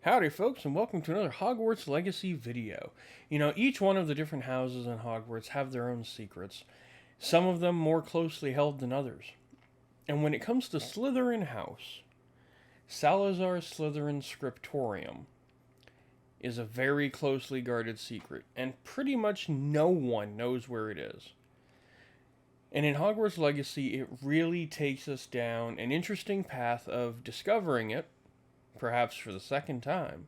Howdy folks, and welcome to another Hogwarts Legacy video. Each one of the different houses in Hogwarts have their own secrets, some of them more closely held than others. And when it comes to Slytherin House, Salazar Slytherin Scriptorium is a very closely guarded secret, and pretty much no one knows where it is. And in Hogwarts Legacy, it really takes us down an interesting path of discovering it, perhaps for the second time,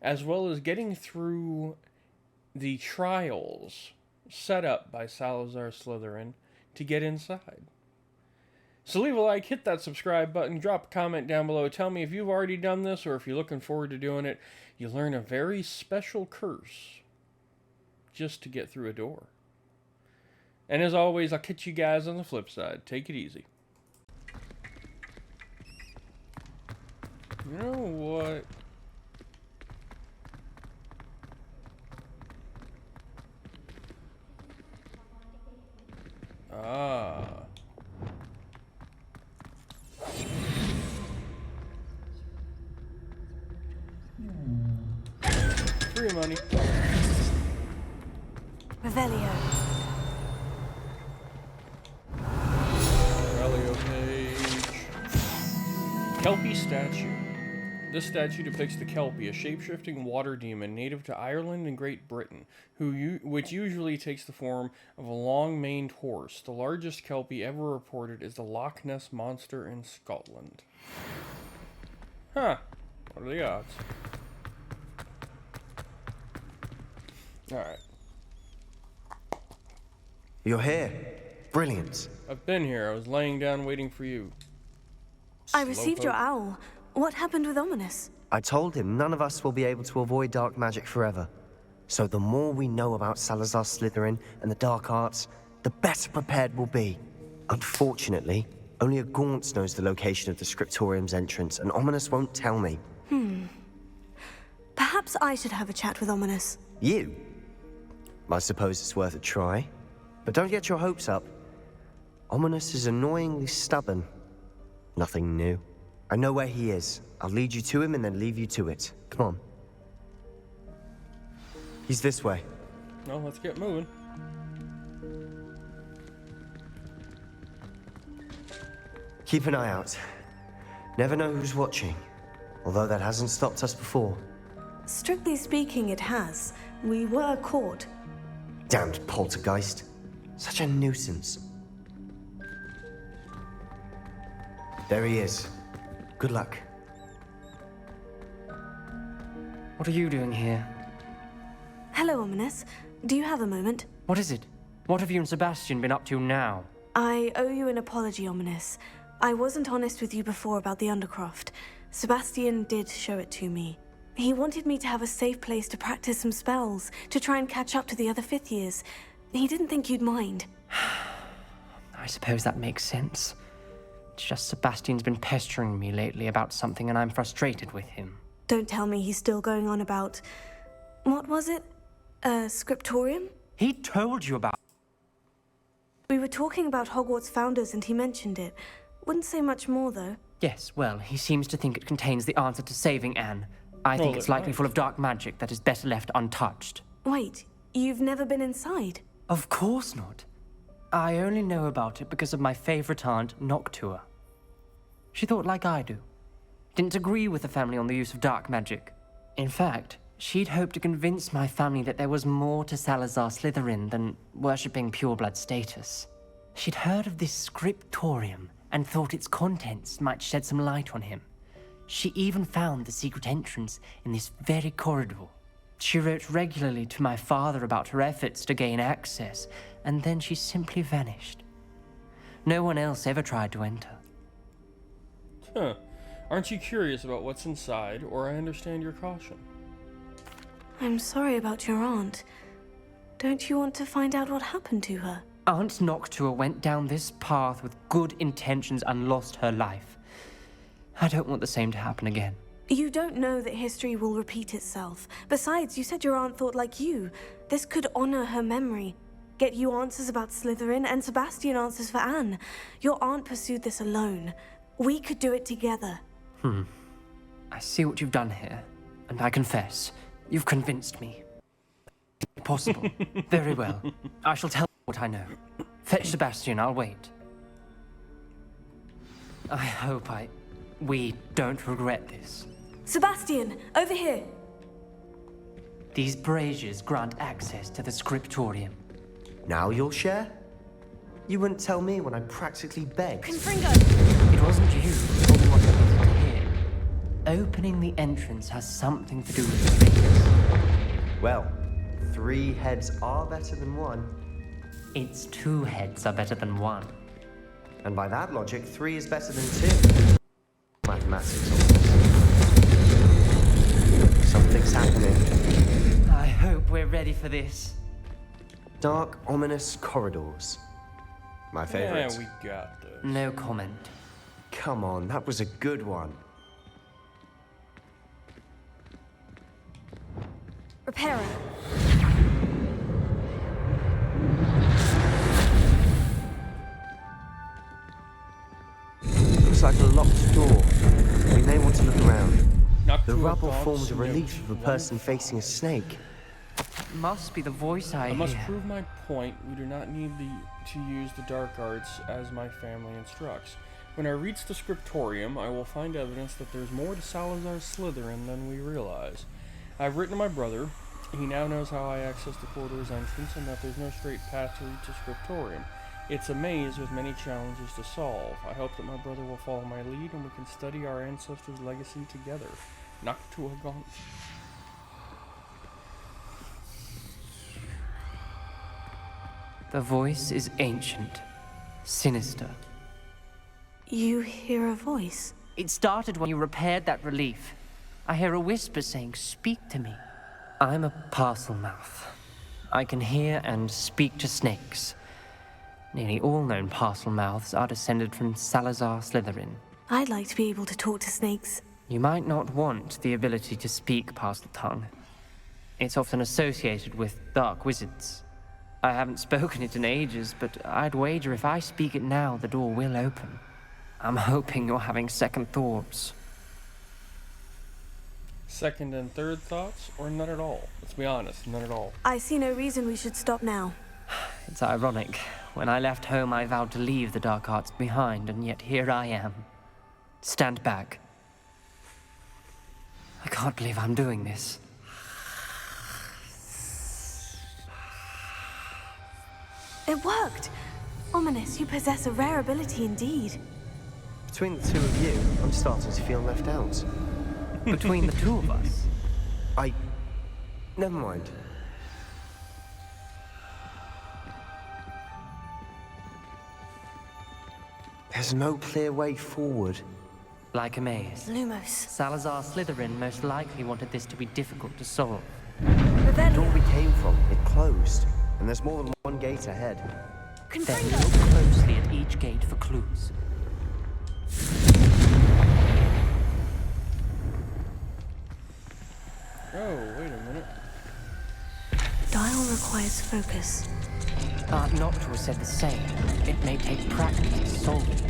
as well as getting through the trials set up by Salazar Slytherin to get inside. So leave a like, hit that subscribe button, drop a comment down below, tell me if you've already done this or if you're looking forward to doing it. You learn a very special curse just to get through a door. And as always, I'll catch you guys on the flip side. Take it easy. You know what? Free money. Revelio. Revelio page. Kelpie statue. This statue depicts the Kelpie, a shape-shifting water demon native to Ireland and Great Britain, which usually takes the form of a long-maned horse. The largest Kelpie ever reported is the Loch Ness Monster in Scotland. Huh. What are the odds? Alright. You're here. Brilliant. I've been here. I was laying down waiting for you. I received your owl. What happened with Ominous? I told him none of us will be able to avoid dark magic forever. So the more we know about Salazar Slytherin and the dark arts, the better prepared we'll be. Unfortunately, only a Gaunt knows the location of the Scriptorium's entrance, and Ominous won't tell me. Perhaps I should have a chat with Ominous. You? I suppose it's worth a try. But don't get your hopes up. Ominous is annoyingly stubborn. Nothing new. I know where he is. I'll lead you to him and then leave you to it. Come on. He's this way. Well, let's get moving. Keep an eye out. Never know who's watching. Although that hasn't stopped us before. Strictly speaking, it has. We were caught. Damned poltergeist. Such a nuisance. There he is. Good luck. What are you doing here? Hello, Ominous. Do you have a moment? What is it? What have you and Sebastian been up to now? I owe you an apology, Ominous. I wasn't honest with you before about the Undercroft. Sebastian did show it to me. He wanted me to have a safe place to practice some spells, to try and catch up to the other fifth years. He didn't think you'd mind. I suppose that makes sense. It's just Sebastian's been pestering me lately about something and I'm frustrated with him. Don't tell me he's still going on about... What was it? Scriptorium? He told you about... We were talking about Hogwarts founders and he mentioned it. Wouldn't say much more, though. Yes, well, he seems to think it contains the answer to saving Anne. I think it's likely full of dark magic that is better left untouched. Wait, you've never been inside? Of course not. I only know about it because of my favorite aunt, Noctua. She thought like I do. Didn't agree with the family on the use of dark magic. In fact, she'd hoped to convince my family that there was more to Salazar Slytherin than worshipping pureblood status. She'd heard of this Scriptorium and thought its contents might shed some light on him. She even found the secret entrance in this very corridor. She wrote regularly to my father about her efforts to gain access, and then she simply vanished. No one else ever tried to enter. Huh. Aren't you curious about what's inside, or I understand your caution? I'm sorry about your aunt. Don't you want to find out what happened to her? Aunt Noctua went down this path with good intentions and lost her life. I don't want the same to happen again. You don't know that history will repeat itself. Besides, you said your aunt thought like you. This could honor her memory. Get you answers about Slytherin, and Sebastian answers for Anne. Your aunt pursued this alone. We could do it together. I see what you've done here, and I confess, you've convinced me. Possible. Very well. I shall tell you what I know. Fetch Sebastian, I'll wait. I hope we don't regret this. Sebastian, over here. These braziers grant access to the Scriptorium. Now you'll share? You wouldn't tell me when I practically begged. Confringo! It wasn't you who told me what I wanted to hear. Opening the entrance has something to do with the things. Well, 3 heads are better than 1. It's 2 heads are better than 1. And by that logic, 3 is better than 2. Mathematics, of course. Something's happening. I hope we're ready for this. Dark, ominous corridors. My favorite. Yeah, we got this. No comment. Come on, that was a good one. Reparo. Looks like a locked door. We may want to look around. The Noctua rubble thoughts formed a note relief of a person 1. facing a snake. Must be the voice I I must hear. prove my point. We do not need to use the dark arts as my family instructs. When I reach the Scriptorium, I will find evidence that there's more to Salazar Slytherin than we realize. I've written to my brother. He now knows how I access the corridor's entrance and that there's no straight path to reach the Scriptorium. It's a maze with many challenges to solve. I hope that my brother will follow my lead and we can study our ancestors' legacy together. Noctua Gaunt. The voice is ancient, sinister. You hear a voice? It started when you repaired that relief. I hear a whisper saying, "Speak to me." I'm a parcel mouth. I can hear and speak to snakes. Nearly all known parcel mouths are descended from Salazar Slytherin. I'd like to be able to talk to snakes. You might not want the ability to speak parcel tongue. It's often associated with dark wizards. I haven't spoken it in ages, but I'd wager if I speak it now, the door will open. I'm hoping you're having second thoughts. Second and third thoughts, or none at all? Let's be honest, none at all. I see no reason we should stop now. It's ironic. When I left home, I vowed to leave the dark arts behind, and yet here I am. Stand back. I can't believe I'm doing this. It worked! Ominous, you possess a rare ability indeed. Between the 2 of you, I'm starting to feel left out. Between the 2 of us. Never mind. There's no clear way forward. Like a maze. Lumos. Salazar Slytherin most likely wanted this to be difficult to solve. The door Revelio. we came from, it closed. And there's more than one gate ahead. Then Confringo. look closely at each gate for clues. Oh, wait a minute. Dial requires focus. Aunt Noctua said the same. It may take practice to solve it.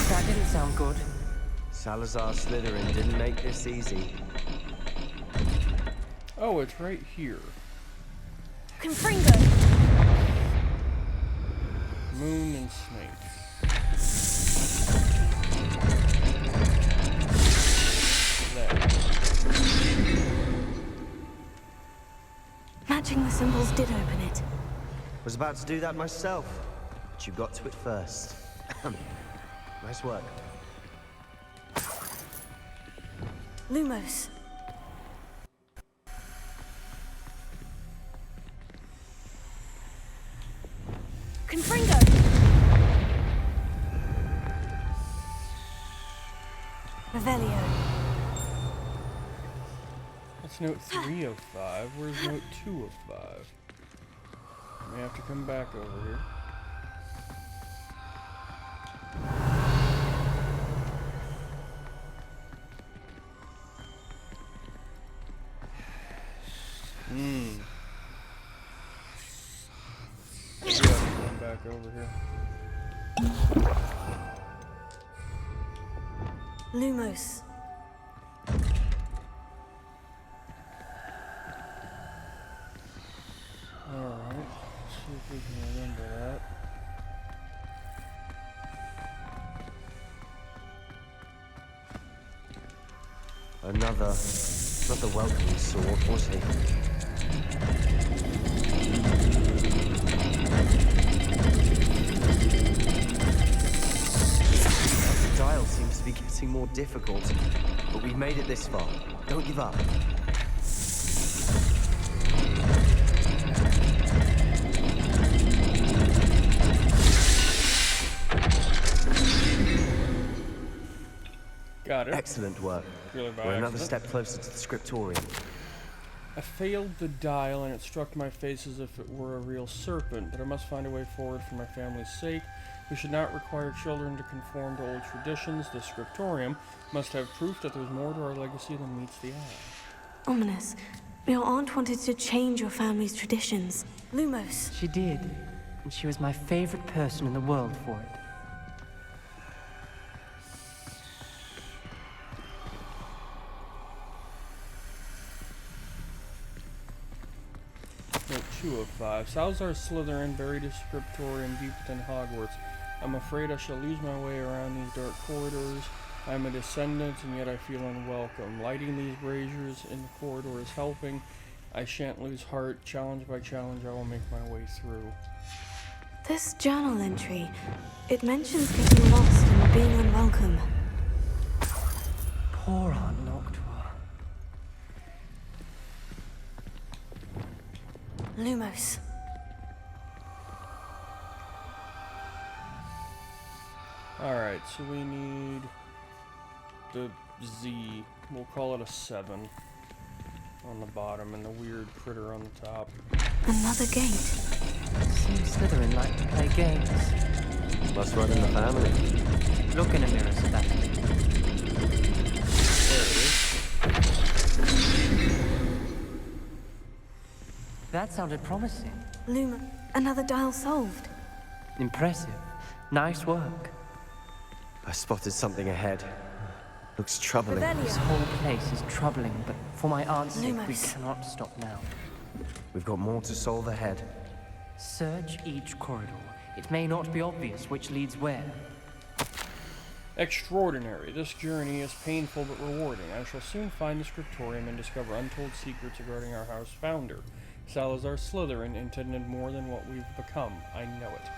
That didn't sound good. Salazar Slytherin didn't make this easy. Oh, it's right here. Confringo. Moon and snakes. There. Matching the symbols did open it. Was about to do that myself, but you got to it first. Nice work. Lumos. Confringo. Revelio. That's note 3 of 5. Where's note 2 of 5? May have to come back over here. back over here. Lumos. Alright, let's see if we can remember that. Another welcoming sword, was he? The dial seems to be getting more difficult, but we've made it this far. Don't give up. Got it. Excellent work. Really by We're another accident. step closer to the Scriptorium. I failed the dial and it struck my face as if it were a real serpent, but I must find a way forward for my family's sake. We should not require children to conform to old traditions. The Scriptorium must have proof that there's more to our legacy than meets the eye. Ominous. Your aunt wanted to change your family's traditions. Lumos. She did, and she was my favorite person in the world for it. Note 2 of 5. Salazar Slytherin buried his Scriptorium deep within Hogwarts. I'm afraid I shall lose my way around these dark corridors. I am a descendant, and yet I feel unwelcome. Lighting these braziers in the corridor is helping. I shan't lose heart. Challenge by challenge, I will make my way through. This journal entry, it mentions getting lost and being unwelcome. Poor Aunt Noctua. Lumos. Alright, so we need the Z. We'll call it a 7 on the bottom and the weird critter on the top. Another gate. Seems Slytherin like to play games. Must run in the family. Look in a mirror, Sebastian. There it is. That sounded promising. Luma. Another dial solved. Impressive. Nice work. I spotted something ahead. Looks troubling. This whole place is troubling, but for my aunt's sake, we Lumos. cannot stop now. We've got more to solve ahead. Search each corridor. It may not be obvious which leads where. Extraordinary. This journey is painful but rewarding. I shall soon find the Scriptorium and discover untold secrets regarding our house founder. Salazar Slytherin intended more than what we've become. I know it.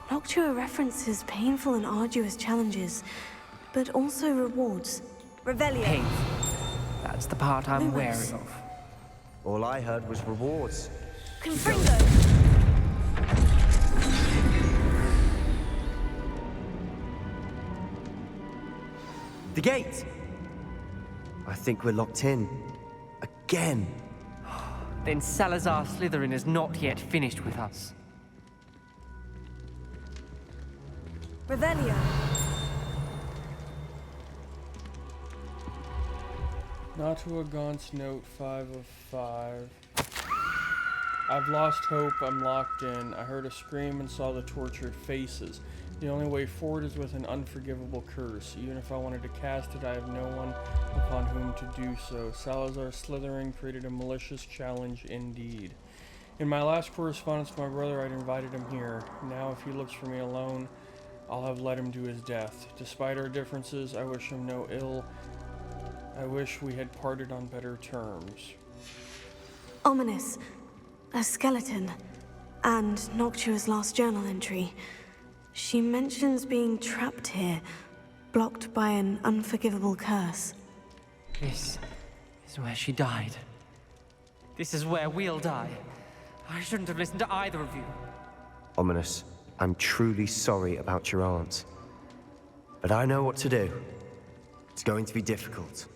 Noctua references painful and arduous challenges, but also rewards. Revelio. Painful. That's the part I'm Lumos. wary of. All I heard was rewards. Confringo. The gate! I think we're locked in. Again. Then Salazar Slytherin is not yet finished with us. Revelio. Natua Gaunt's note 5 of 5. I've lost hope, I'm locked in. I heard a scream and saw the tortured faces. The only way forward is with an unforgivable curse. Even if I wanted to cast it, I have no one upon whom to do so. Salazar Slytherin created a malicious challenge indeed. In my last correspondence with my brother, I'd invited him here. Now if he looks for me alone, I'll have led him to his death. Despite our differences, I wish him no ill. I wish we had parted on better terms. Ominous. A skeleton. And Noctua's last journal entry. She mentions being trapped here, blocked by an unforgivable curse. This is where she died. This is where we'll die. I shouldn't have listened to either of you. Ominous, I'm truly sorry about your aunt. But I know what to do. It's going to be difficult.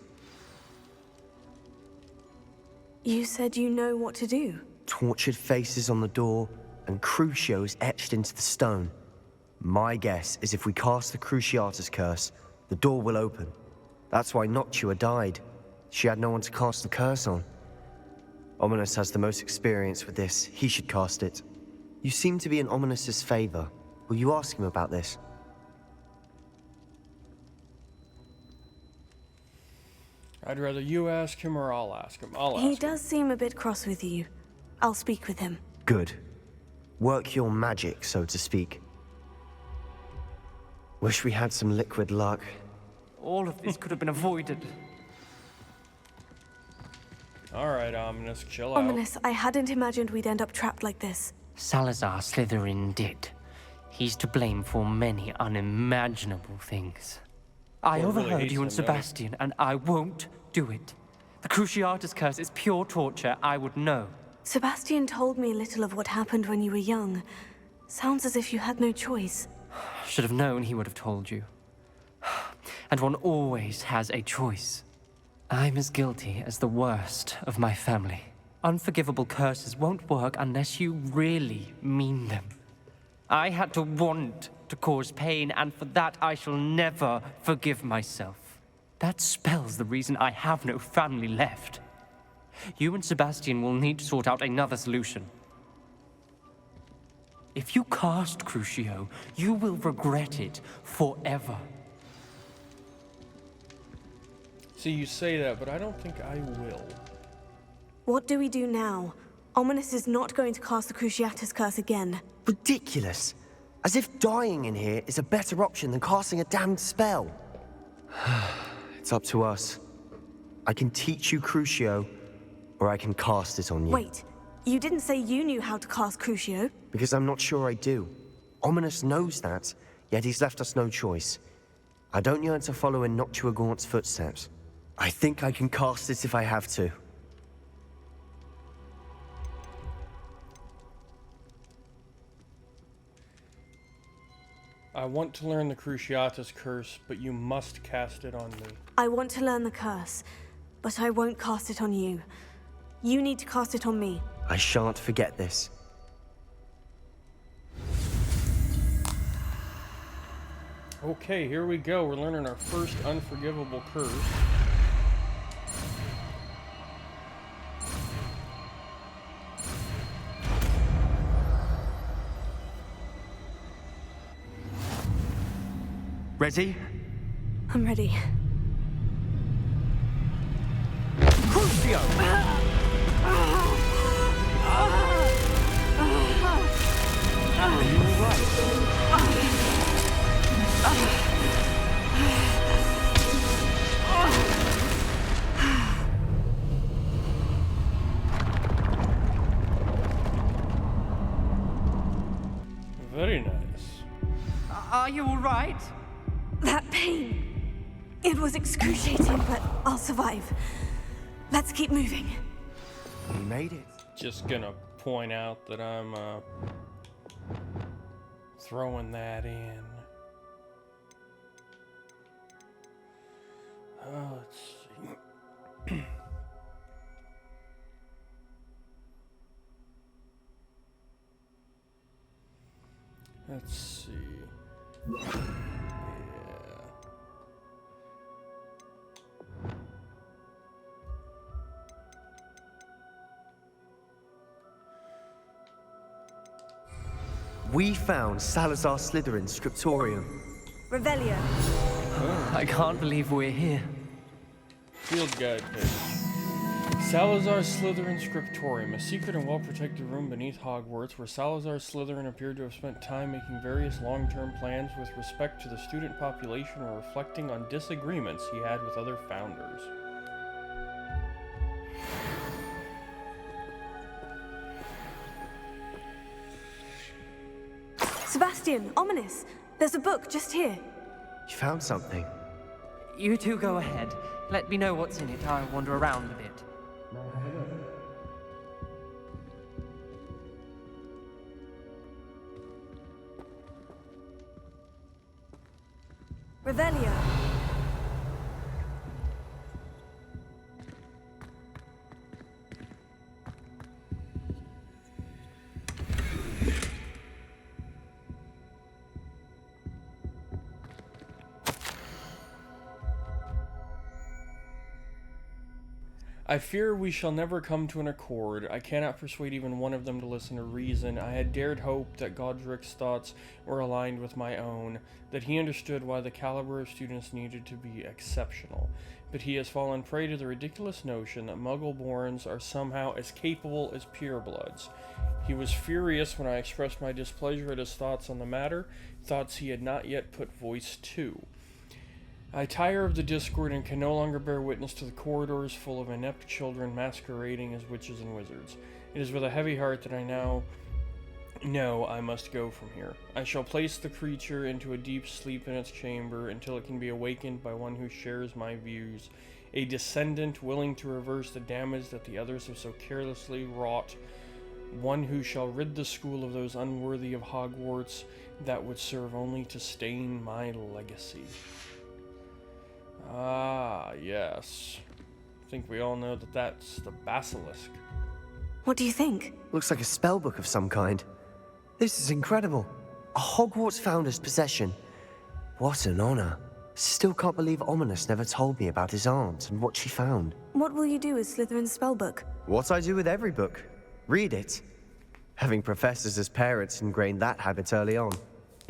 You said you know what to do. Tortured faces on the door and Crucios etched into the stone. My guess is if we cast the Cruciatus curse, the door will open. That's why Noctua died. She had no one to cast the curse on. Ominous has the most experience with this. He should cast it. You seem to be in Ominous's favor. Will you ask him about this? I'd rather you ask him or I'll ask him. I'll ask He him. does seem a bit cross with you. I'll speak with him. Good. Work your magic, so to speak. Wish we had some liquid luck. All of this could have been avoided. Alright, Ominous, chill out. Ominous, I hadn't imagined we'd end up trapped like this. Salazar Slytherin did. He's to blame for many unimaginable things. I Well, it really overheard hates you and him, though. Sebastian, and I won't do it. The Cruciatus curse is pure torture, I would know. Sebastian told me a little of what happened when you were young. Sounds as if you had no choice. Should have known he would have told you. And one always has a choice. I'm as guilty as the worst of my family. Unforgivable curses won't work unless you really mean them. I had to want to cause pain, and for that I shall never forgive myself. That spells the reason I have no family left. You and Sebastian will need to sort out another solution. If you cast Crucio, you will regret it forever. See, you say that, but I don't think I will. What do we do now? Ominous is not going to cast the Cruciatus curse again. Ridiculous. As if dying in here is a better option than casting a damned spell. It's up to us. I can teach you Crucio, or I can cast it on you. Wait, you didn't say you knew how to cast Crucio? Because I'm not sure I do. Ominous knows that, yet he's left us no choice. I don't yearn to follow in Noctua Gaunt's footsteps. I think I can cast it if I have to. I want to learn the Cruciatus curse, but you must cast it on me. I want to learn the curse, but I won't cast it on you. You need to cast it on me. I shan't forget this. Okay, here we go. We're learning our first unforgivable curse. Ready? I'm ready. Crucio! Are you alright? Very nice. Are you all right? That pain. It was excruciating, but I'll survive. Let's keep moving. We made it. Just gonna point out that I'm throwing that in. Let's see. Let's see. Yeah. We found Salazar Slytherin's Scriptorium. Revelio. I can't believe we're here. Field guide page. Salazar Slytherin Scriptorium, a secret and well-protected room beneath Hogwarts where Salazar Slytherin appeared to have spent time making various long-term plans with respect to the student population or reflecting on disagreements he had with other founders. Sebastian, Ominous. There's a book just here. You found something. You two go ahead. Let me know what's in it. I'll wander around a bit. Revelio. I fear we shall never come to an accord. I cannot persuade even one of them to listen to reason. I had dared hope that Godric's thoughts were aligned with my own, that he understood why the caliber of students needed to be exceptional. But he has fallen prey to the ridiculous notion that Muggle-borns are somehow as capable as purebloods. He was furious when I expressed my displeasure at his thoughts on the matter, thoughts he had not yet put voice to. I tire of the discord and can no longer bear witness to the corridors full of inept children masquerading as witches and wizards. It is with a heavy heart that I now know I must go from here. I shall place the creature into a deep sleep in its chamber until it can be awakened by one who shares my views, a descendant willing to reverse the damage that the others have so carelessly wrought, one who shall rid the school of those unworthy of Hogwarts that would serve only to stain my legacy. Ah, yes. I think we all know that that's the basilisk. What do you think? Looks like a spellbook of some kind. This is incredible. A Hogwarts founder's possession. What an honor. Still can't believe Ominous never told me about his aunt and what she found. What will you do with Slytherin's spellbook? What I do with every book. Read it. Having professors as parents ingrained that habit early on.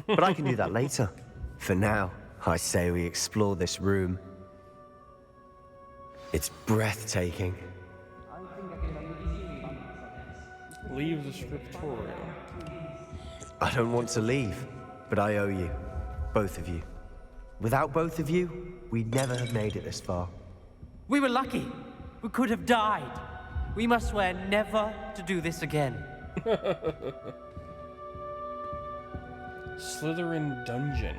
But I can do that later. For now, I say we explore this room. It's breathtaking. Leave the Scriptorium. I don't want to leave, but I owe you. Both of you. Without both of you, we'd never have made it this far. We were lucky. We could have died. We must swear never to do this again. Slytherin Dungeon.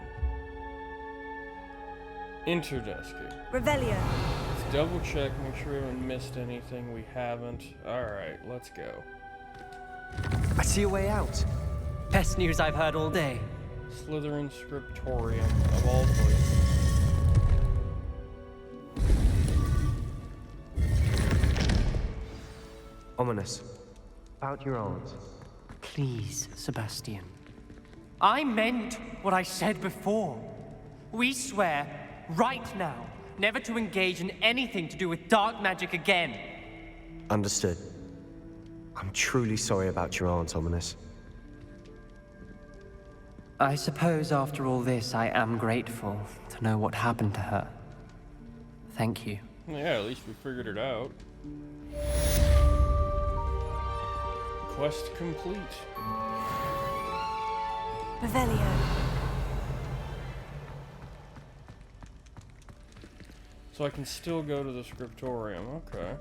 Interdesking. Revelio. Let's double check, make sure we haven't missed anything we haven't. Alright, let's go. I see a way out. Best news I've heard all day. Slytherin Scriptorium, of all places. Ominous. About your aunt. Please, Sebastian. I meant what I said before. We swear, right now, never to engage in anything to do with dark magic again. Understood. I'm truly sorry about your aunt, Ominous. I suppose after all this, I am grateful to know what happened to her. Thank you. Yeah, at least we figured it out. Quest complete. Revelio. So I can still go to the Scriptorium, okay.